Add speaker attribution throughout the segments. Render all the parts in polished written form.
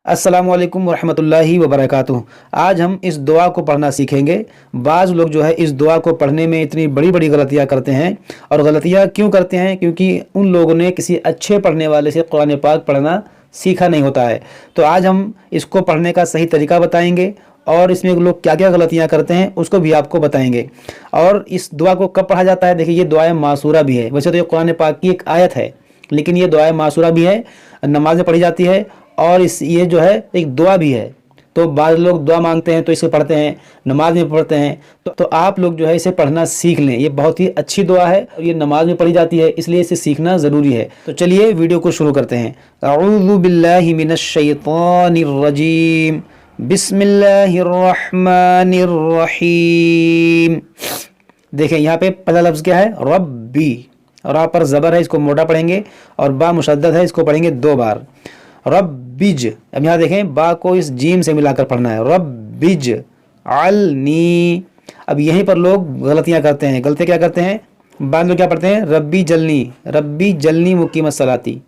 Speaker 1: अस्सलामु अलैकुम वरहमतुल्लाहि वबरकातुहू। आज हम इस दुआ को पढ़ना सीखेंगे। बाज़ लोग जो है इस दुआ को पढ़ने में इतनी बड़ी बड़ी गलतियाँ करते हैं। और गलतियाँ क्यों करते हैं? क्योंकि उन लोगों ने किसी अच्छे पढ़ने वाले से कुरान पाक पढ़ना सीखा नहीं होता है। तो आज हम इसको पढ़ने का सही तरीका बताएंगे और इसमें लोग क्या क्या गलतियाँ करते हैं उसको भी आपको बताएंगे। और इस दुआ को कब पढ़ा जाता है? देखिए, ये दुआ मासूरा भी है। वैसे तो ये कुरान पाक की एक आयत है, लेकिन ये दुआ मासूरा भी है, नमाज में पढ़ी जाती है और ये जो है एक दुआ भी है। तो बाद लोग दुआ मांगते हैं तो इसे पढ़ते हैं, नमाज में पढ़ते हैं। तो आप लोग जो है इसे पढ़ना सीख लें। ये बहुत ही अच्छी दुआ है और ये नमाज में पढ़ी जाती है, इसलिए इसे सीखना ज़रूरी है। तो चलिए वीडियो को शुरू करते हैं। अऊज़ु बिल्लाहि मिनश शैतानिर रजीम, बिस्मिल्लाहिर रहमानिर रहीम। देखें यहाँ पे पहला लफ्ज़ क्या है? रब्बी। रा पर ज़बर है, इसको मोटा पढ़ेंगे, और बा मुशद्दद है, इसको पढ़ेंगे 2 बार। रब्बिज। अब यहाँ देखें, बा को इस जीम से मिलाकर पढ़ना है। रब्बिज अलनी। अब यहीं पर लोग गलतियाँ करते हैं। गलतियाँ क्या करते हैं? बाद लोग क्या पढ़ते हैं? रब्बी जलनी, रब्बी जलनी मुकीमत सलाती।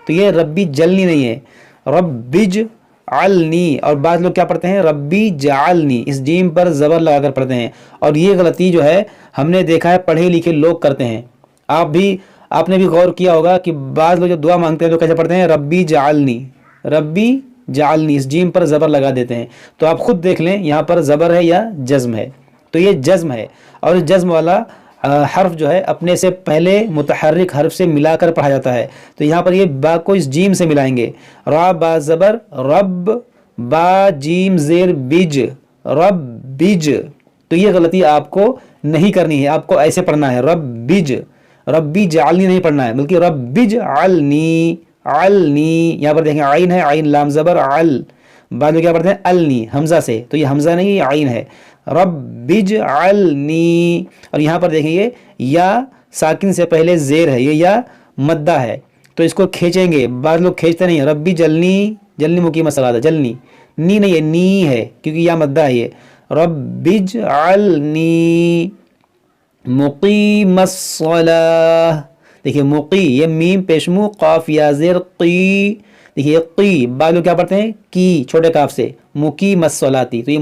Speaker 1: तो ये रब्बी जलनी नहीं है, रब्बिज अलनी। और बाद लोग क्या पढ़ते हैं? रब्बी जालनी, इस जीम पर ज़बर लगाकर पढ़ते हैं। और ये गलती जो है हमने देखा है पढ़े लिखे लोग करते हैं। आपने भी गौर किया होगा कि बाज़ लोग जो दुआ मांगते हैं तो कैसे पढ़ते हैं? रब्बी जालनी, रब्बी जालनी, इस जीम पर ज़बर लगा देते हैं। तो आप खुद देख लें यहाँ पर ज़बर है या जज़्म है। तो ये जज़्म है, और इस जज़्म वाला हर्फ जो है अपने से पहले मुतहर्रिक हर्फ से मिलाकर पढ़ा जाता है। तो यहाँ पर ये बा को इस जीम से मिलाएंगे। रा बा ज़बर रब, बा जीम ज़ेर बिज, रब बिज। तो ये गलती आपको नहीं करनी है, आपको ऐसे पढ़ना है रब्बिज। रब्बी जालनी नहीं पढ़ना है, बल्कि रब्बिज अलनी, अलनी। यहाँ पर देखें आइन है, आइन लाम ज़बर अल। बाद में क्या पढ़ते हैं? अलनी, हमज़ा से। तो ये हमज़ा नहीं, ये आइन है। रब्बिज अलनी। और यहाँ पर देखिए या साकिन से पहले ज़ेर है, ये या मद्दा है, तो इसको खींचेंगे। बाद लोग खींचते नहीं। रब्बी जलनी, जलनी मुकीमत सलात, जलनी। नी नहीं है, नी है, क्योंकि या मद्दा है ये। रब्बिज अलनी मुकीमस्सलाह। देखिए मुकी, ये मीम पेशमू काफ या ज़ेर की। देखिए की, बाद लोग क्या पढ़ते हैं? की, छोटे काफ से, मुकीमस्सलाती। तो ये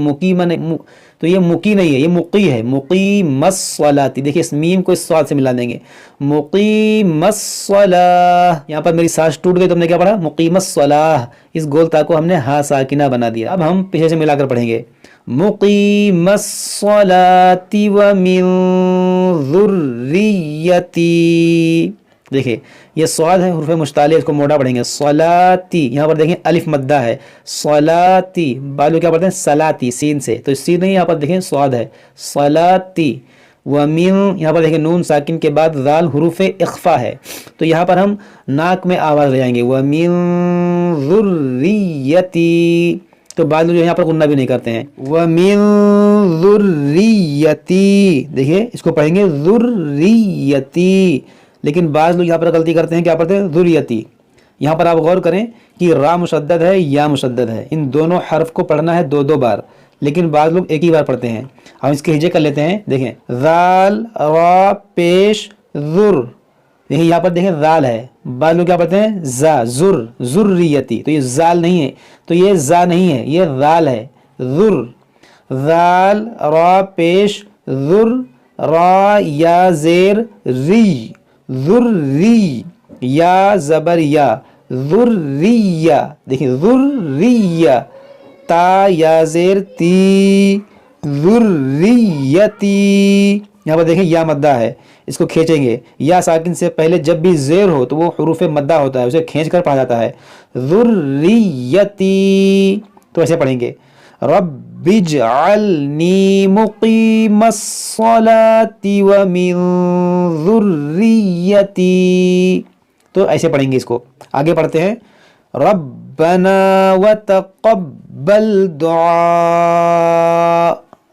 Speaker 1: तो ये मुकी नहीं है, ये मुकी है, मुकीमस्सलाती। देखिए इस मीम को इस स्वाद से मिला देंगे, मुकीमस्सलाह। यहाँ पर मेरी सांस टूट गई तो हमने क्या पढ़ा? मुकीमस्सलाह। इस गोलता को हमने हा साकिना बना दिया। अब हम पीछे से मिलाकर पढ़ेंगे, मुकीमस्सलाती व मिन ज़ुर्रियती। देखिए ये स्वाद है, हुर्फ़े मुश्ताले, इसको मोटा पढ़ेंगे। सलाती, यहाँ पर देखें अलिफ मद्दा है, सलाती। बालू क्या पढ़ते हैं? सलाती, सीन से। तो सीन नहीं, यहाँ पर देखें स्वाद है, सलाती। व मिन, यहाँ पर देखें नून साकिन के बाद दाल हुरूफ़े इख्फ़ा है, तो यहाँ पर हम नाक में आवाज़ ले जाएंगे। व मिन ज़ुर्रियती। तो बाद जो यहाँ पर गुन्ना भी नहीं करते हैं। व मिन ज़ुर्रियती। देखिए इसको पढ़ेंगे ज़ुर्रियती। लेकिन बाज़ लोग यहाँ पर गलती करते हैं, क्या पढ़ते हैं? ज़ुर्रियती। यहाँ पर आप गौर करें कि रा मुशद्दद है, या मुशद्दद है। इन दोनों हर्फ को पढ़ना है 2-2 बार, लेकिन बाज़ लोग एक ही बार पढ़ते हैं। हम इसके हिजे कर लेते हैं। देखें ज़ाल रा पेश ज़ुर। देखिए यहाँ पर देखें ज़ाल है, बाद लोग क्या पढ़ते हैं? ज़ा, ज़ुर, ज़ुर्रियती। तो ये ज़ाल नहीं है, तो ये ज़ा नहीं है, ये ज़ाल है, ज़ुर। ज़ाल रा पेश ज़ुर, रा या ज़ेर री, ज़ुर्री। या ज़बर या, ज़ुर्रिया। देखिए ज़ुर्रिया। ता या ज़ेर ती, ज़ुर्रियती। यहाँ पर देखें या मद्दा है, इसको खींचेंगे। या साकिन से पहले जब भी ज़ेर हो तो वो हुरूफ़ मद्दा होता है, उसे खींच कर पढ़ा जाता है, ज़ुर्रियती। तो ऐसे पढ़ेंगे, रब्बिजअलनी मुकीमस्सलाती व मिन ज़ुर्रियती। तो ऐसे पढ़ेंगे इसको। आगे पढ़ते हैं, रब्बना व तक़ब्बल दुआ।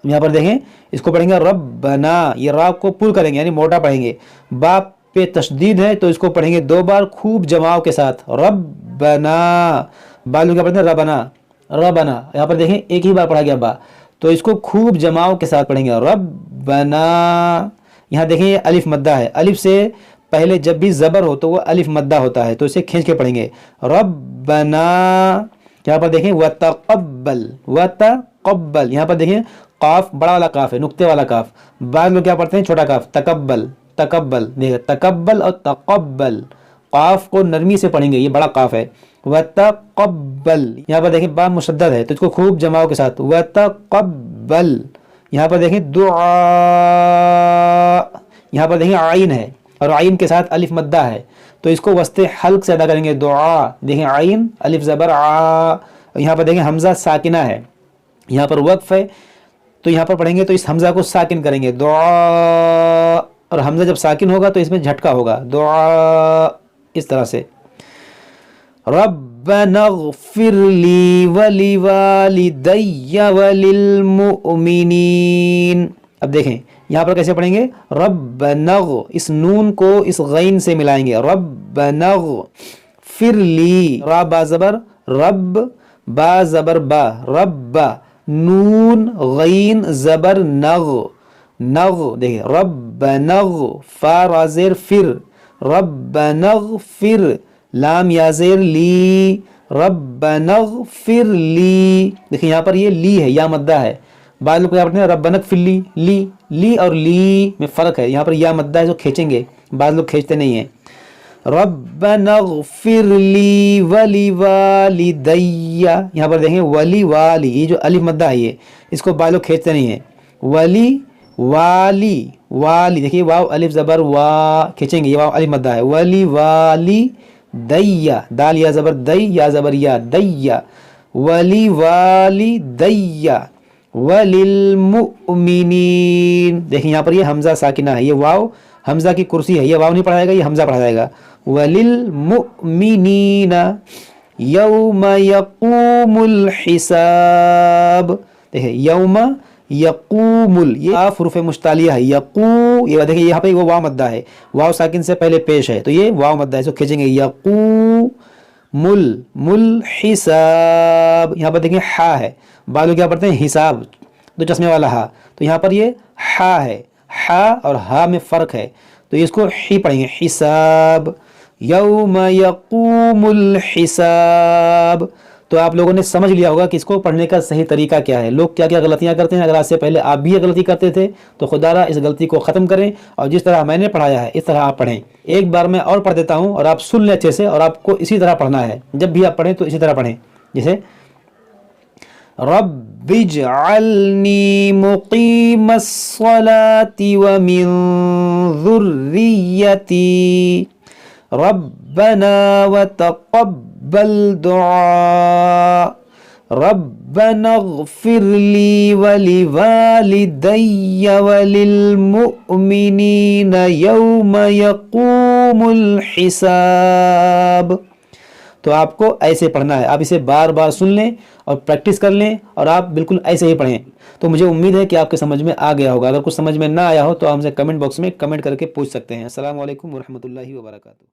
Speaker 1: यहाँ पर देखें, इसको पढ़ेंगे रब्बना, ये रा को पुल करेंगे, यानी मोटा पढ़ेंगे। बाप पे तशदीद है तो इसको पढ़ेंगे 2 बार खूब जमाव के साथ, रब्बना। बालू क्या पढ़ते हैं? रबना, रबना। यहाँ पर देखें एक ही बार पढ़ा गया बा, तो इसको खूब जमाव के साथ पढ़ेंगे, रब्बना। यहाँ देखें ये अलिफ मद्दा है, अलिफ से पहले जब भी ज़बर हो तो वो अलिफ मद्दा होता है, तो इसे खींच के पढ़ेंगे, रब्बना। यहाँ पर देखें वतक़ब्बल, वतक़ब्बल, यहाँ पर देखें काफ बड़ा वाला काफ है, नुक्ते वाला काफ। बाद लोग क्या पढ़ते हैं छोटा काफ, तकब्बल, तकब्बल। देखिए तकब्बल और तक़ब्बल, काफ को नरमी से पढ़ेंगे, ये बड़ा काफ है। वतक़ब्बल, यहाँ पर देखें बा मुशद्दद है तो इसको खूब जमाओ के साथ, वतक़ब्बल। यहाँ पर देखें दुआ, यहाँ पर देखें आइन है और आइन के साथ अलिफ मद्दा है तो इसको वस्ते हल्क से अदा करेंगे, दुआ। देखें आइन अलिफ ज़बर आ। यहाँ पर देखें हमज़ा साकिना है, यहाँ पर वक्फ है तो यहाँ पर पढ़ेंगे तो इस हमज़ा को साकिन करेंगे, दुआ। और हमज़ा जब साकिन होगा तो इसमें झटका होगा, दुआ, इस तरह से। रब्बना ग़फ़िर ली वलिवालिदैया वलिलमुअमिनीन। अब देखें यहाँ पर कैसे पढ़ेंगे, रब्बना, इस नून को इस गैन से मिलाएंगे, रब्बना ग़फ़िर ली, रा बा ज़बर रब, बा ज़बर बा, रब्बा, नून गैन ज़बर नग, नग। देखिए रब्बना फा रा ज़ेर फिर, रब्बना ग़फ़िर, लाम या ज़ेर ली, रब्बना ग़फ़िर ली। देखिए यहाँ पर ये ली है, या मद्दा है। बाद लोग क्या पढ़ते हैं रब्बना ग़फ़िर ली, ली, ली और ली में फ़र्क है। यहाँ पर या मद्दा है जो खींचेंगे, बाद लोग खींचते नहीं हैं। रब्बना ग़फ़िर ली वलिवालिदैया, यहाँ पर देखें वली वाली, ये जो अलिफ मद्दा है ये, इसको बाद लोग खींचते नहीं हैं। वली वाली, वाली, देखिए वाव अलिफ ज़बर वा, खींचेंगे, ये वाव अलिफ मद्दा है। वली वाली दैया, दाल या ज़बर दै, या ज़बर या, दैया, वली वाली दैया वलिलमुअमिनीन। देखिए यहाँ पर ये हमज़ा साकिना है, ये वाव हमज़ा की कुर्सी है, ये वाव नहीं पढ़ाएगा, ये हमज़ा पढ़ा जाएगा। वलिलमुअमिनीन यौम यक़ूमुल हिसाब। देखिए यौम यक़ूमुल, ये हुरूफ़ मुश्तालिया है, यक़ू, ये देखिए यहाँ पे वो वाव मद्दा है, वाव साकिन से पहले पेश है तो ये वाव मद्दा है, इसको खींचेंगे, यक़ू मुल, मुल हिसाब। यहाँ पर देखिए हा है, बाद लोग क्या पढ़ते हैं हिसाब, दो चश्मे वाला हा, तो यहाँ पर ये हा है, हा और हा में फ़र्क है तो इसको ही पढ़ेंगे, हिसाब, यौम यक़ूमुल हिसाब। तो आप लोगों ने समझ लिया होगा कि इसको पढ़ने का सही तरीका क्या है, लोग क्या क्या गलतियां करते हैं। अगर आज से पहले आप भी ये गलती करते थे तो खुदारा इस गलती को ख़त्म करें और जिस तरह मैंने पढ़ाया है इस तरह आप पढ़ें। एक बार मैं और पढ़ देता हूँ और आप सुन लें अच्छे से, और आपको इसी तरह पढ़ना है, जब भी आप पढ़ें तो इसी तरह पढ़ें। जैसे रब्बिजअलनी मुक़ीमस्सलाति व मिन ज़ुर्रिय्यती रब्बना व तक़ब्बल दुआ, रब्बना ग़फ़िर ली वलिवालिदैया वलिलमुअमिनीन यौम यक़ूमुल हिसाब। तो आपको ऐसे पढ़ना है, आप इसे बार बार सुन लें और प्रैक्टिस कर लें और आप बिल्कुल ऐसे ही पढ़ें। तो मुझे उम्मीद है कि आपके समझ में आ गया होगा। अगर कुछ समझ में ना आया हो तो आप हमसे कमेंट बॉक्स में कमेंट करके पूछ सकते हैं। अस्सलामु अलैकुम व रहमतुल्लाहि व बरकातुहू।